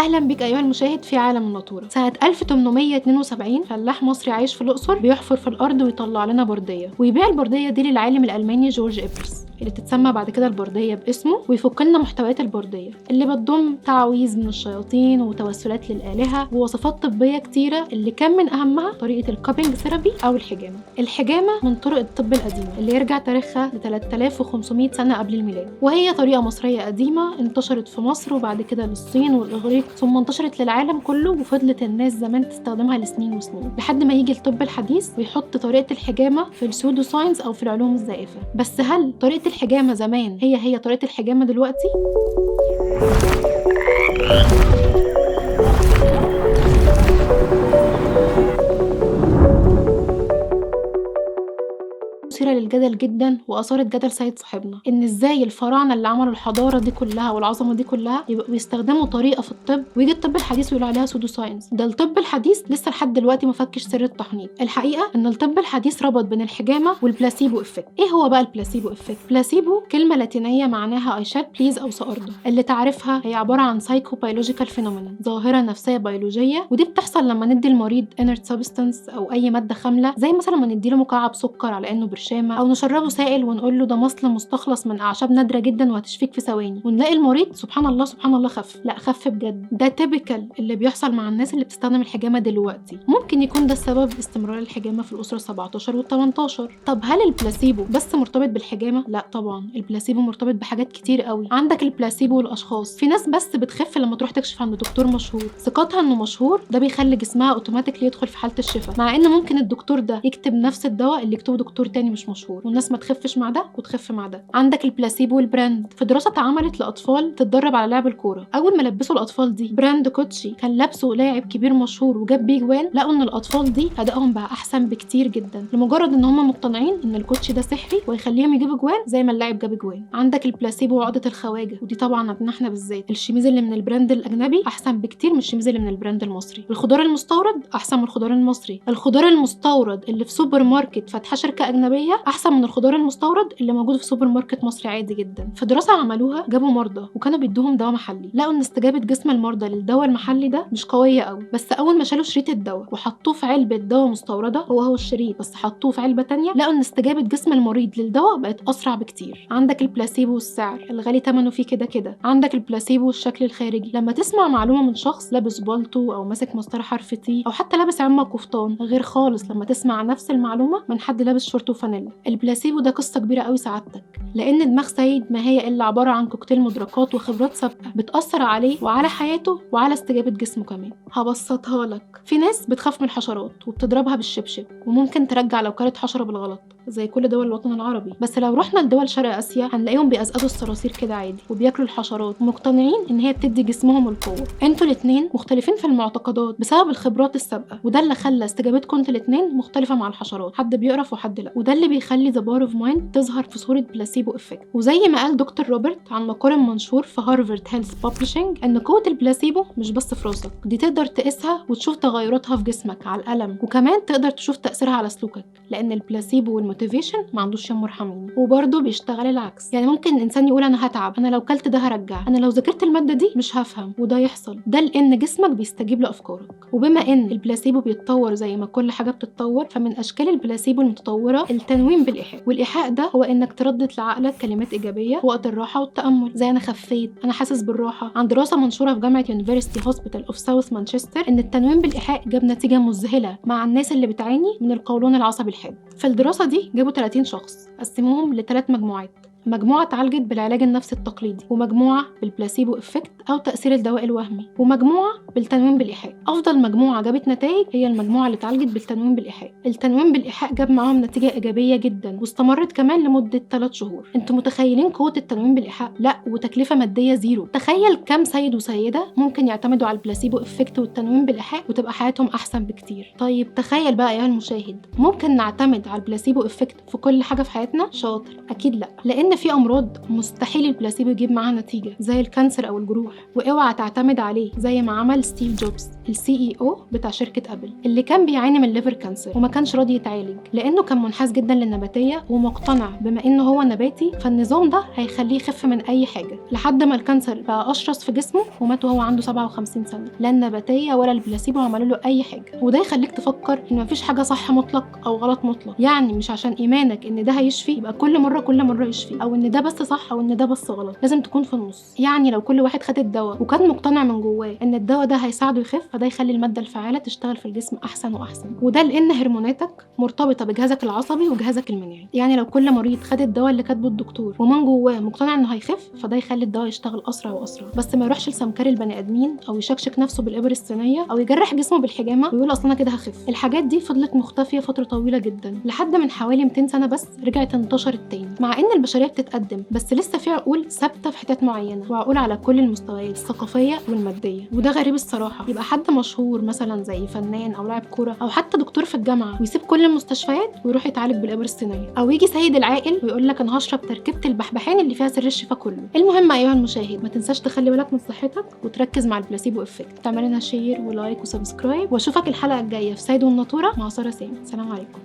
اهلا بك ايها المشاهد في عالم الناطوره. سنه 1872 فلاح مصري عايش في الاقصر بيحفر في الارض ويطلع لنا برديه، ويبيع البرديه دي للعالم الالماني جورج إبرس اللي تتسمى بعد كده البرديه باسمه، ويفك لنا محتويات البرديه اللي بتضم تعويذ من الشياطين وتوسلات للالهه ووصفات طبيه كتيره، اللي كان من اهمها طريقه الكابينج ثيرابي او الحجامه. الحجامه من طرق الطب القديمه اللي يرجع تاريخها ل 3500 سنه قبل الميلاد، وهي طريقه مصريه قديمه انتشرت في مصر وبعد كده للصين والاغريق، ثم انتشرت للعالم كله، وفضلت الناس زمان تستخدمها لسنين وسنين لحد ما يجي الطب الحديث ويحط طريقه الحجامه في السودو ساينس او في العلوم الزائفه. بس هل طريقه الحجامه زمان هي طريقه الحجامه دلوقتي؟ مثيرة للجدل جدا، واثارت جدل سيد صاحبنا ان ازاي الفراعنه اللي عملوا الحضاره دي كلها والعظمه دي كلها يبقوا بيستخدموا طريقه في الطب، ويجي الطب الحديث ويقول عليها سودو ساينس. ده الطب الحديث لسه لحد دلوقتي ما فكش سر التحنيط. الحقيقه ان الطب الحديث ربط بين الحجامه والبلاسيبو افكت. ايه هو بقى البلاسيبو افكت؟ بلاسيبو كلمه لاتينيه معناها اي شال بليز او سأرضى، اللي تعرفها هي عباره عن سايكو بيولوجيكال فينومينا، ظاهره نفسيه بيولوجيه، ودي بتحصل لما ندي المريض انرت سبستانس او اي ماده خامله، زي مثلا ما نديله مكعب سكر على انه برشامه، او نشربه سائل ونقول له ده مصل مستخلص من اعشاب نادره جدا وهتشفيك في ثواني، ونلاقي المريض سبحان الله سبحان الله خف. لا، خف بجد. ده تيبيكال اللي بيحصل مع الناس اللي بتستخدم الحجامه دلوقتي. ممكن يكون ده السبب استمرار الحجامه في الاسره 17 وال18. طب هل البلاسيبو بس مرتبط بالحجامه؟ لا طبعا، البلاسيبو مرتبط بحاجات كتير قوي. عندك البلاسيبو والاشخاص، في ناس بس بتخف لما تروح تكشف عند دكتور مشهور، ثقتها انه مشهور ده بيخلي جسمها اوتوماتيكلي يدخل في حاله الشفاء، مع ان ممكن الدكتور ده يكتب نفس الدواء اللي يكتبه دكتور تاني مش مشهور، والناس ما تخفش مع ده وتخف مع ده. عندك البلاسيبو والبراند. في دراسه اتعملت لاطفال تتدرب على لعب الكوره، اول ما لبسوا الاطفال دي براند كوتشي كان لابسه لاعب كبير مشهور وجاب بيه جوان، لقوا ان الاطفال دي ادائهم بقى احسن بكتير جدا، لمجرد ان هم مقتنعين ان الكوتشي ده سحري ويخليهم يجيبوا جوان زي ما اللاعب جاب جوان. عندك البلاسيبو وعقده الخواجه، ودي طبعا عندنا احنا بالذات. الشميز اللي من البراند الاجنبي احسن بكتير من الشميز اللي من البراند المصري. الخضار المستورد احسن من الخضار المصري. الخضار المستورد اللي في سوبر ماركت فاتحه شركه اجنبيه احسن من الخضار المستورد اللي موجود في سوبر ماركت مصري عادي جدا. في دراسه عملوها جابوا مرضى وكانوا بيدوهم دواء محلي، لقوا ان استجابه جسم المرضى للدواء المحلي ده مش قويه قوي، بس اول ما شالوا شريط الدواء وحطوه في علبه دواء مستورده، هو الشريط بس حطوه في علبه تانية، لقوا ان استجابه جسم المريض للدواء بقت اسرع بكتير. عندك البلاسيبو والسعر الغالي ثمنه فيه كده كده. عندك البلاسيبو والشكل الخارجي، لما تسمع معلومه من شخص لابس بالطو او ماسك مسطره حرف تي او حتى لابس عمه وقفطان، غير خالص لما تسمع نفس المعلومه من حد لابس شورت وفانيلا. البلاسيبو ده قصه كبيره قوي سعادتك، لان دماغ سيد ما هي الا عباره عن كوكتيل مدركات وخبرات سابقه بتاثر عليه وعلى حياته وعلى استجابه جسمه كمان. هبسطها لك. في ناس بتخاف من الحشرات وبتضربها بالشبشب، وممكن ترجع لو كانت حشره بالغلط زي كل دول الوطن العربي، بس لو رحنا لدول شرق اسيا هنلاقيهم بيأزأزوا الصراصير كده عادي وبياكلوا الحشرات، مقتنعين ان هي بتدي جسمهم القوه. انتوا الاتنين مختلفين في المعتقدات بسبب الخبرات السابقه، وده اللي خلى استجابتكم انتوا الاتنين مختلفه مع الحشرات، حد بيقرف وحد لا، وده اللي بيخلي ذا باور اوف مايند تظهر في صوره بلاسيبو افكت. وزي ما قال دكتور روبرت عن مقال منشور في هارفارد هيلث بابليشنج، ان قوه البلاسيبو مش بس في راسك، دي تقدر تقيسها وتشوف تغيراتها في جسمك على القلم، وكمان تقدر تشوف تاثيرها على سلوكك، لان البلاسيبو والموتيفيشن ما عندوش يا مرحمين. وبرده بيشتغل العكس، يعني ممكن الانسان يقول انا هتعب، انا لو كلت ده هرجع، انا لو ذاكرت الماده دي مش هفهم، وده يحصل. ده لان جسمك بيستجيب لافكارك. وبما ان البلاسيبو بيتطور زي ما كل حاجه بتتطور، فمن اشكال البلاسيبو المتطوره التنويم بالايحاء. والايحاء ده هو انك تردد لعقلك كلمات ايجابيه وقت الراحه والتامل، زي انا خفيت، انا حاسس بالراحه. عن دراسه منشوره في جامعه يونيفرسيتي هوسبيتال اوف ساوث مانشستر، ان التنويم بالايحاء جاب نتيجه مذهله مع الناس اللي بتعاني من القولون العصبي الحاد. في الدراسه دي جابوا 30 شخص، قسموهم ل3 مجموعات. مجموعة اتعالجت بالعلاج النفسي التقليدي، ومجموعة بالبلاسيبو افكت أو تأثير الدواء الوهمي، ومجموعة بالتنويم بالإيحاء. أفضل مجموعة جابت نتائج هي المجموعة اللي اتعالجت بالتنويم بالإيحاء. التنويم بالإيحاء جاب معاهم نتيجة إيجابية جدا، واستمرت كمان لمدة 3 شهور. انتوا متخيلين قوة التنويم بالإيحاء؟ لا، وتكلفة مادية زيرو. تخيل كم سيد وسيدة ممكن يعتمدوا على البلاسيبو افكت والتنويم بالإيحاء وتبقى حياتهم أحسن بكتير. طيب تخيل بقى يا المشاهد، ممكن نعتمد على البلاسيبو افكت في كل حاجة في حياتنا؟ شاطر. أكيد لا، لأن ان في امراض مستحيل البلاسيبو يجيب معاها نتيجه زي الكانسر او الجروح، واوعى تعتمد عليه زي ما عمل ستيف جوبز CEO بتاع شركه ابل اللي كان بيعاني من ليفر كانسر وما كانش راضي يتعالج لانه كان منحاز جدا للنباتيه ومقتنع بما انه هو نباتي فالنظام ده هيخليه يخف من اي حاجه، لحد ما الكانسر بقى اشرس في جسمه ومات وهو عنده 57 سنه. لا النباتيه ولا البلاسيبو عملوا له اي حاجه. وده يخليك تفكر ان مفيش حاجه صح مطلق او غلط مطلق، يعني مش عشان ايمانك ان ده هيشفي يبقى كل مره يشفي، او ان ده بس صح او ان ده بس غلط. لازم تكون في النص. يعني لو كل واحد خد الدواء وكان مقتنع من جواه ان الدواء ده هيساعده يخف فده يخلي الماده الفعاله تشتغل في الجسم احسن واحسن، وده لان هرموناتك مرتبطه بجهازك العصبي وجهازك المناعي. يعني لو كل مريض خد الدواء اللي كاتبه الدكتور ومن جواه مقتنع انه هيخف فده يخلي الدواء يشتغل اسرع واسرع، بس ما يروحش لسمكري البني ادمين او يشكشك نفسه بالابر الصينيه او يجرح جسمه بالحجامه ويقول اصل انا كده هخف. الحاجات دي فضلت مختفيه فتره طويله جدا لحد من حوالي 200 سنه بس رجعت انتشرت تاني، مع ان البشريه بتتقدم بس لسه في عقول ثابته في حتت معينه، وعقول على كل المستويات الثقافيه والماديه. وده غريب الصراحه، يبقى حد مشهور مثلا زي فنان او لاعب كوره او حتى دكتور في الجامعه ويسيب كل المستشفيات ويروح يتعالج بالابر الصينيه، او يجي سيد العاقل ويقول لك انا هشرب تركيبه البحبحان اللي فيها سر الشفاء كله. المهم ايها المشاهد ما تنساش تخلي بالك من صحتك وتركز مع البلاسيبو افكت، تعمل لنا شير ولايك وسبسكرايب، واشوفك الحلقه الجايه في سيد والناطوره مع ساره سامي. سلام عليكم.